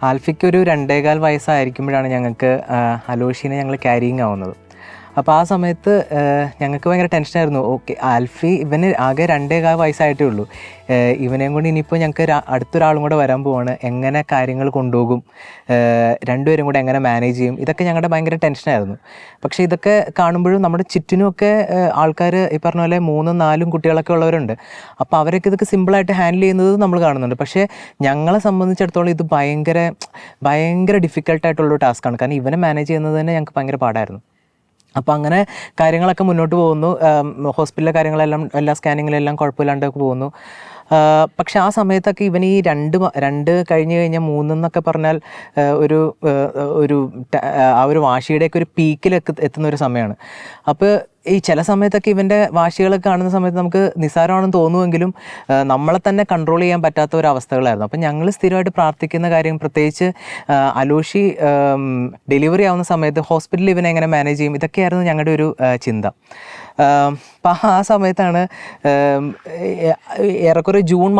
ആൽഫിക്ക് ഒരു 2.25 വയസ്സായിരിക്കുമ്പോഴാണ് ഞങ്ങൾക്ക് അലോഷീനെ ഞങ്ങൾ ക്യാരിയിങ് ആവുന്നത്. അപ്പോൾ ആ സമയത്ത് ഞങ്ങൾക്ക് ഭയങ്കര ടെൻഷനായിരുന്നു. ഓക്കെ, ആൽഫി ഇവന് ആകെ 2.25 വയസ്സായിട്ടേ ഉള്ളൂ. ഇവനെയും കൊണ്ട് ഇനിയിപ്പോൾ ഞങ്ങൾക്ക് അടുത്തൊരാളും കൂടെ വരാൻ പോവാണ്. എങ്ങനെ കാര്യങ്ങൾ കൊണ്ടുപോകും, രണ്ടുപേരും കൂടെ എങ്ങനെ മാനേജ് ചെയ്യും, ഇതൊക്കെ ഞങ്ങളുടെ ഭയങ്കര ടെൻഷനായിരുന്നു. പക്ഷേ ഇതൊക്കെ കാണുമ്പോഴും നമ്മുടെ ചുറ്റിനുമൊക്കെ ആൾക്കാർ ഈ പറഞ്ഞ പോലെ 3-4 കുട്ടികളൊക്കെ ഉള്ളവരുണ്ട്. അപ്പോൾ അവരൊക്കെ ഇതൊക്കെ സിമ്പിളായിട്ട് ഹാൻഡിൽ ചെയ്യുന്നത് നമ്മൾ കാണുന്നുണ്ട്. പക്ഷേ ഞങ്ങളെ സംബന്ധിച്ചിടത്തോളം ഇത് ഭയങ്കര ഡിഫിക്കൽട്ടായിട്ടുള്ളൊരു ടാസ്ക്കാണ്. കാരണം ഇവനെ മാനേജ് ചെയ്യുന്നത് തന്നെ ഞങ്ങൾക്ക് ഭയങ്കര പാടായിരുന്നു. അപ്പോൾ അങ്ങനെ കാര്യങ്ങളൊക്കെ മുന്നോട്ട് പോകുന്നു. ഹോസ്പിറ്റലിലെ കാര്യങ്ങളെല്ലാം എല്ലാ സ്കാനിങ്ങിലെല്ലാം കുഴപ്പമില്ലാണ്ടൊക്കെ പോകുന്നു. പക്ഷെ ആ സമയത്തൊക്കെ ഇവൻ ഈ രണ്ട് കഴിഞ്ഞ് കഴിഞ്ഞാൽ 3 എന്നൊക്കെ പറഞ്ഞാൽ ആ ഒരു വാശിയുടെയൊക്കെ ഒരു പീക്കിലൊക്കെ എത്തുന്ന ഒരു സമയമാണ്. അപ്പോൾ ഈ ചില സമയത്തൊക്കെ ഇവൻ്റെ വാശികളൊക്കെ കാണുന്ന സമയത്ത് നമുക്ക് നിസ്സാരമാണെന്ന് തോന്നുമെങ്കിലും നമ്മളെ തന്നെ കൺട്രോൾ ചെയ്യാൻ പറ്റാത്ത ഒരു അവസ്ഥകളായിരുന്നു. അപ്പം ഞങ്ങൾ സ്ഥിരമായിട്ട് പ്രാർത്ഥിക്കുന്ന കാര്യം, പ്രത്യേകിച്ച് അലോഷി ഡെലിവറി ആവുന്ന സമയത്ത് ഹോസ്പിറ്റലിൽ ഇവനെ എങ്ങനെ മാനേജ് ചെയ്യും, ഇതൊക്കെയായിരുന്നു ഞങ്ങളുടെ ഒരു ചിന്ത. അപ്പം ആ സമയത്താണ് ഏറെക്കുറെ ജൂൺ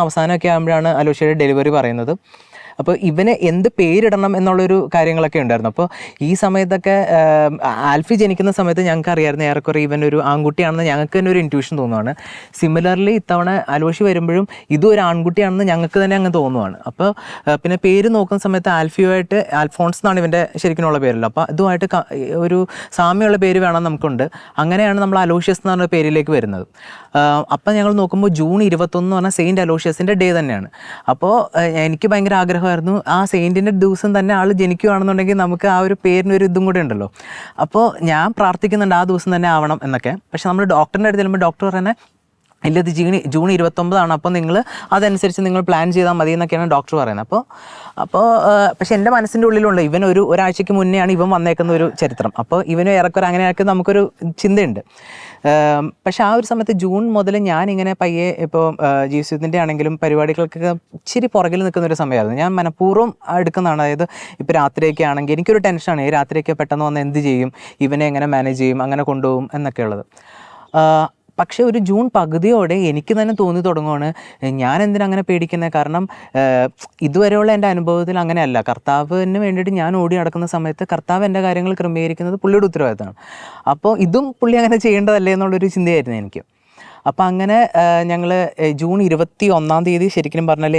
അവസാനമൊക്കെ ആകുമ്പോഴാണ് അലോഷിയുടെ ഡെലിവറി പറയുന്നത്. അപ്പോൾ ഇവന് എന്ത് പേരിടണം എന്നുള്ളൊരു കാര്യങ്ങളൊക്കെ ഉണ്ടായിരുന്നു. അപ്പോൾ ഈ സമയത്തൊക്കെ ആൽഫി ജനിക്കുന്ന സമയത്ത് ഞങ്ങൾക്ക് അറിയാമായിരുന്നു ഏറെക്കുറെ ഇവനൊരു ആൺകുട്ടിയാണെന്ന് ഞങ്ങൾക്ക് തന്നെ ഒരു ഇൻറ്റ്യൂഷൻ തോന്നുവാണ്. സിമിലർലി ഇത്തവണ അലോഷി വരുമ്പോഴും ഇതും ഒരു ആൺകുട്ടിയാണെന്ന് ഞങ്ങൾക്ക് തന്നെ അങ്ങ് തോന്നുവാണ്. അപ്പോൾ പിന്നെ പേര് നോക്കുന്ന സമയത്ത് ആൽഫിയുമായിട്ട് അൽഫോൺസ് എന്നാണ് ഇവൻ്റെ ശരിക്കുമുള്ള പേരല്ലോ. അപ്പോൾ ഇതുമായിട്ട് ഒരു സാമ്യമുള്ള പേര് വേണം നമുക്കുണ്ട്. അങ്ങനെയാണ് നമ്മൾ അലോഷ്യസ് എന്ന് പറഞ്ഞ പേരിലേക്ക് വരുന്നത്. അപ്പം ഞങ്ങൾ നോക്കുമ്പോൾ ജൂൺ 21 എന്ന് പറഞ്ഞാൽ സെയിൻറ്റ് അലോഷ്യസിൻ്റെ ഡേ തന്നെയാണ്. അപ്പോൾ എനിക്ക് ഭയങ്കര ആഗ്രഹമായിരുന്നു ആ സെയിൻറ്റിൻ്റെ ദിവസം തന്നെ ആൾ ജനിക്കുകയാണെന്നുണ്ടെങ്കിൽ നമുക്ക് ആ ഒരു പേരിനൊരു ഇതും കൂടെ ഉണ്ടല്ലോ. അപ്പോൾ ഞാൻ പ്രാർത്ഥിക്കുന്നുണ്ട് ആ ദിവസം തന്നെ ആവണം എന്നൊക്കെ. പക്ഷെ നമ്മൾ ഡോക്ടറിൻ്റെ അടുത്ത് ചെല്ലുമ്പോൾ ഡോക്ടർ പറയുന്നത് ഇല്ല, ഇത് ജൂൺ 29 അപ്പോൾ നിങ്ങൾ അതനുസരിച്ച് നിങ്ങൾ പ്ലാൻ ചെയ്താൽ മതി എന്നൊക്കെയാണ് ഡോക്ടർ പറയുന്നത്. അപ്പോൾ പക്ഷെ എൻ്റെ മനസ്സിൻ്റെ ഉള്ളിലുണ്ട് ഇവൻ ഒരാഴ്ചയ്ക്ക് മുന്നെയാണ് ഇവൻ വന്നേക്കുന്ന ഒരു ചരിത്രം. അപ്പോൾ ഇവന് ഏറെക്കുറെ അങ്ങനെയൊക്കെ നമുക്കൊരു ചിന്തയുണ്ട്. പക്ഷെ ആ ഒരു സമയത്ത് ജൂൺ മുതൽ ഞാനിങ്ങനെ പയ്യെ ഇപ്പോൾ ജീവിതത്തിൻ്റെ ആണെങ്കിലും പരിപാടികൾക്കൊക്കെ ഇച്ചിരി പുറകിൽ നിൽക്കുന്ന ഒരു സമയമായിരുന്നു. ഞാൻ മനഃപൂർവ്വം എടുക്കുന്നതാണ്. അതായത് ഇപ്പോൾ രാത്രിയൊക്കെ ആണെങ്കിൽ എനിക്കൊരു ടെൻഷനാണ്, ഈ രാത്രിയൊക്കെ പെട്ടെന്ന് വന്ന് എന്ത് ചെയ്യും, ഇവനെ എങ്ങനെ മാനേജ് ചെയ്യും, അങ്ങനെ കൊണ്ടുപോകും എന്നൊക്കെ ഉള്ളത്. പക്ഷേ ഒരു ജൂൺ പകുതിയോടെ എനിക്ക് തന്നെ തോന്നി തുടങ്ങുവാണ് ഞാൻ എന്തിനങ്ങനെ പേടിക്കുന്നത്. കാരണം ഇതുവരെയുള്ള എൻ്റെ അനുഭവത്തിൽ അങ്ങനെയല്ല. കർത്താവിന് വേണ്ടിയിട്ട് ഞാൻ ഓടി നടക്കുന്ന സമയത്ത് കർത്താവ് എൻ്റെ കാര്യങ്ങൾ ക്രമീകരിക്കുന്നത് പുള്ളിയുടെ ഉത്തരവാദിത്തമാണ്. അപ്പോൾ ഇതും പുള്ളി അങ്ങനെ ചെയ്യേണ്ടതല്ലേ എന്നുള്ളൊരു ചിന്തയായിരുന്നു എനിക്ക്. അപ്പോൾ അങ്ങനെ ഞങ്ങൾ ജൂൺ 21 ശരിക്കും പറഞ്ഞാൽ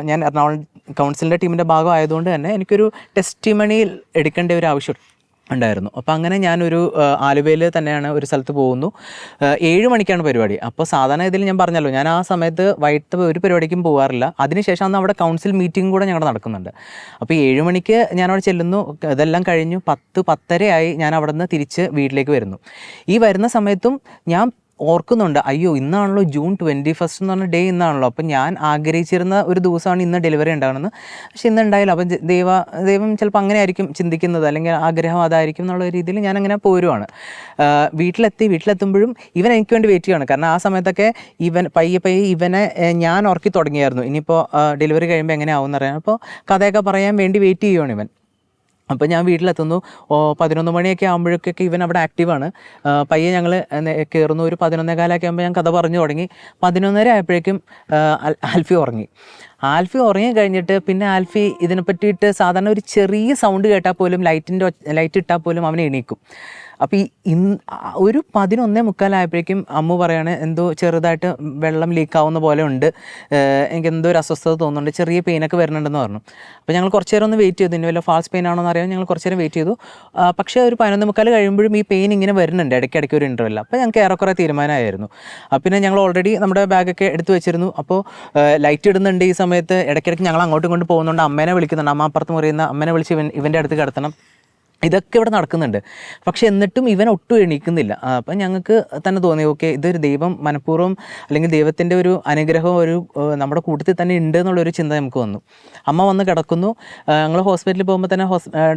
ഞാൻ എറണാകുളം കൗൺസിലിൻ്റെ ടീമിൻ്റെ ഭാഗമായതുകൊണ്ട് തന്നെ എനിക്കൊരു ടെസ്റ്റിമണിയിൽ എടുക്കേണ്ട ഒരു ആവശ്യം ഉണ്ടായിരുന്നു. അപ്പോൾ അങ്ങനെ ഞാനൊരു ആലുവയിൽ തന്നെയാണ് ഒരു സ്ഥലത്ത് പോകുന്നു. 7 മണിക്കാണ് പരിപാടി. അപ്പോൾ സാധാരണ ഇതിൽ ഞാൻ പറഞ്ഞല്ലോ, ഞാൻ ആ സമയത്ത് വൈകിട്ട് ഒരു പരിപാടിക്കും പോകാറില്ല. അതിനുശേഷം അന്ന് അവിടെ കൗൺസിൽ മീറ്റിംഗ് കൂടെ ഞങ്ങളുടെ നടക്കുന്നുണ്ട്. അപ്പോൾ 7 മണിക്ക് ഞാനവിടെ ചെല്ലുന്നു. ഇതെല്ലാം കഴിഞ്ഞു 10-10:30 ആയി ഞാൻ അവിടെ നിന്ന് തിരിച്ച് വീട്ടിലേക്ക് വരുന്നു. ഈ വരുന്ന സമയത്തും ഞാൻ ഓർക്കുന്നുണ്ട്, അയ്യോ ഇന്നാണല്ലോ ജൂൺ 21 എന്ന് പറഞ്ഞ ഡേ ഇന്നാണല്ലോ. അപ്പം ഞാൻ ആഗ്രഹിച്ചിരുന്ന ഒരു ദിവസമാണ് ഇന്ന് ഡെലിവറി ഉണ്ടാകണമെന്ന്. പക്ഷെ ഇന്ന് ഉണ്ടായില്ല. അപ്പം ദൈവം ചിലപ്പോൾ അങ്ങനെ ആയിരിക്കും ചിന്തിക്കുന്നത്, അല്ലെങ്കിൽ ആഗ്രഹം അതായിരിക്കും എന്നുള്ള രീതിയിൽ ഞാനങ്ങനെ പോരുവാണ്. വീട്ടിലെത്തുമ്പോഴും ഇവൻ എനിക്ക് വേണ്ടി വെയിറ്റ് ചെയ്യുകയാണ്. കാരണം ആ സമയത്തൊക്കെ പയ്യെ ഇവനെ ഞാൻ ഉറക്കി തുടങ്ങിയായിരുന്നു. ഇനിയിപ്പോൾ ഡെലിവറി കഴിയുമ്പോൾ എങ്ങനെ ആവും എന്നറിയാം. അപ്പോൾ കഥയൊക്കെ പറയാൻ വേണ്ടി വെയിറ്റ് ചെയ്യുവാണ് ഇവൻ. അപ്പോൾ ഞാൻ വീട്ടിലെത്തുന്നു. 11 മണിയൊക്കെ ആകുമ്പോഴേക്കൊക്കെ ഇവൻ അവിടെ ആക്റ്റീവാണ്. പയ്യെ ഞങ്ങൾ കയറുന്നു. ഒരു 11:15 ആകുമ്പോൾ ഞാൻ കഥ പറഞ്ഞു തുടങ്ങി. 11:30 ആയപ്പോഴേക്കും ആൽഫി ഉറങ്ങി കഴിഞ്ഞിട്ട് പിന്നെ ആൽഫി ഇതിനെ പറ്റിയിട്ട് സാധാരണ ഒരു ചെറിയ സൗണ്ട് കേട്ടാൽ പോലും ലൈറ്റ് ഇട്ടാൽ പോലും അവനെ എണീക്കും. അപ്പോൾ ഒരു 11:45 ആയപ്പോഴേക്കും അമ്മ പറയാണ് എന്തോ ചെറുതായിട്ട് വെള്ളം ലീക്കാവുന്ന പോലെ ഉണ്ട്, എനിക്കെന്തോ ഒരു അസ്വസ്ഥത തോന്നുന്നുണ്ട്, ചെറിയ പെയിനൊക്കെ വരുന്നുണ്ടെന്ന് പറഞ്ഞു. അപ്പോൾ ഞങ്ങൾ കുറച്ച് നേരം ഒന്ന് വെയിറ്റ് ചെയ്തു. ഇനി വല്ല ഫാൾസ് പെയിൻ ആണോ എന്ന് അറിയാൻ ഞങ്ങൾ കുറച്ച് നേരം വെയിറ്റ് ചെയ്തു. പക്ഷേ ഒരു 11:45 കഴിയുമ്പോഴും ഈ പെയിൻ ഇങ്ങനെ വരുന്നുണ്ട് ഇടയ്ക്കിടയ്ക്ക് ഒരു ഇൻ്റർവെൽ. അപ്പോൾ ഞങ്ങൾക്ക് ഏറെക്കുറെ തീരുമാനമായിരുന്നു. പിന്നെ ഞങ്ങൾ ഓൾറെഡി നമ്മുടെ ബാഗൊക്കെ എടുത്ത് വെച്ചിരുന്നു. അപ്പോൾ ലൈറ്റ് ഇടുന്നുണ്ട് ഈ സമയത്ത്. ഇടയ്ക്കിടയ്ക്ക് ഞങ്ങൾ അങ്ങോട്ടും ഇങ്ങോട്ട് പോകുന്നുണ്ട്. അമ്മേനെ വിളിക്കുന്നുണ്ട്. അമ്മ അപ്പുറത്ത് മുറിയുന്ന അമ്മേനെ വിളിച്ച് ഇവൻ്റെ അടുത്ത് കിടത്തണം. ഇതൊക്കെ ഇവിടെ നടക്കുന്നുണ്ട്. പക്ഷെ എന്നിട്ടും ഇവൻ ഒട്ടും എണീക്കുന്നില്ല. അപ്പം ഞങ്ങൾക്ക് തന്നെ തോന്നി, ഓക്കെ ഇതൊരു ദൈവം മനഃപൂർവ്വം അല്ലെങ്കിൽ ദൈവത്തിൻ്റെ ഒരു അനുഗ്രഹം നമ്മുടെ കൂട്ടത്തിൽ തന്നെ ഉണ്ട് എന്നുള്ളൊരു ചിന്ത നമുക്ക് വന്നു. അമ്മ വന്ന് കിടക്കുന്നു. ഞങ്ങൾ ഹോസ്പിറ്റലിൽ പോകുമ്പോൾ തന്നെ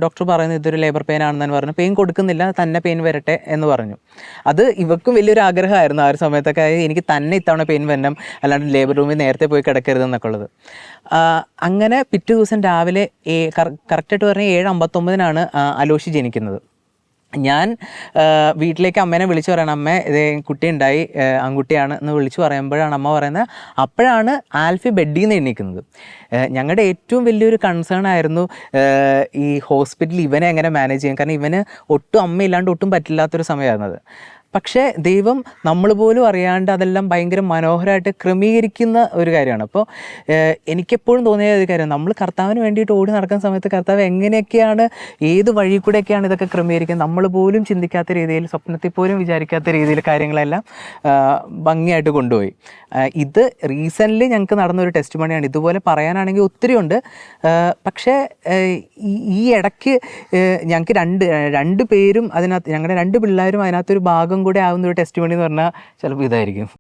ഡോക്ടർ പറയുന്നു ഇതൊരു ലേബർ പെയിൻ ആണെന്ന് പറഞ്ഞു. പെയിൻ കൊടുക്കുന്നില്ല, തന്നെ പെയിൻ വരട്ടെ എന്ന് പറഞ്ഞു. അത് ഇവക്കും വലിയൊരു ആഗ്രഹമായിരുന്നു ആ ഒരു സമയത്തൊക്കെ, എനിക്ക് തന്നെ ഇത്തവണ പെയിൻ വരണം, അല്ലാണ്ട് ലേബർ റൂമിൽ നേരത്തെ പോയി കിടക്കരുതെന്നൊക്കെ ഉള്ളത്. അങ്ങനെ പിറ്റേ ദിവസം രാവിലെ കറക്റ്റായിട്ട് പറഞ്ഞാൽ 7:59 അലോഷി ജനിക്കുന്നത്. ഞാൻ വീട്ടിലേക്ക് അമ്മേനെ വിളിച്ചു പറയണം, അമ്മ ഇതേ കുട്ടി ഉണ്ടായി, ആൺകുട്ടിയാണ് എന്ന് വിളിച്ചു പറയുമ്പോഴാണ് അമ്മ പറയുന്നത്, അപ്പോഴാണ് ആൽഫി ബെഡിൽ നിന്ന് എണീക്കുന്നത്. ഞങ്ങളുടെ ഏറ്റവും വലിയൊരു കൺസേൺ ആയിരുന്നു ഈ ഹോസ്പിറ്റലിൽ ഇവനെ എങ്ങനെ മാനേജ് ചെയ്യാം. കാരണം ഇവന് ഒട്ടും അമ്മയില്ലാണ്ട് ഒട്ടും പറ്റില്ലാത്തൊരു സമയമായിരുന്നു അത്. പക്ഷേ ദൈവം നമ്മൾ പോലും അറിയാണ്ട് അതെല്ലാം ഭയങ്കര മനോഹരമായിട്ട് ക്രമീകരിക്കുന്ന ഒരു കാര്യമാണ്. അപ്പോൾ എനിക്കെപ്പോഴും തോന്നിയ ഒരു കാര്യം, നമ്മൾ കർത്താവിന് വേണ്ടിയിട്ട് ഓടി നടക്കുന്ന സമയത്ത് കർത്താവ് എങ്ങനെയൊക്കെയാണ്, ഏത് വഴി കൂടെയൊക്കെയാണ് ഇതൊക്കെ ക്രമീകരിക്കുന്നത്, നമ്മൾ പോലും ചിന്തിക്കാത്ത രീതിയിൽ, സ്വപ്നത്തിൽ പോലും വിചാരിക്കാത്ത രീതിയിൽ കാര്യങ്ങളെല്ലാം ഭംഗിയായിട്ട് കൊണ്ടുപോയി. ഇത് റീസെൻ്റ്ലി ഞങ്ങൾക്ക് നടന്നൊരു ടെസ്റ്റ് മണിയാണ്. ഇതുപോലെ പറയാനാണെങ്കിൽ ഒത്തിരി ഉണ്ട്. പക്ഷേ ഈ ഇടയ്ക്ക് ഞങ്ങൾക്ക് രണ്ട് പേരും അതിനകത്ത്, ഞങ്ങളുടെ 2 പിള്ളേരും അതിനകത്തൊരു ഭാഗം കൂടെ ആവുന്ന ഒരു ടെസ്റ്റ് മണി എന്ന് പറഞ്ഞാൽ ചിലപ്പോൾ ഇതായിരിക്കും.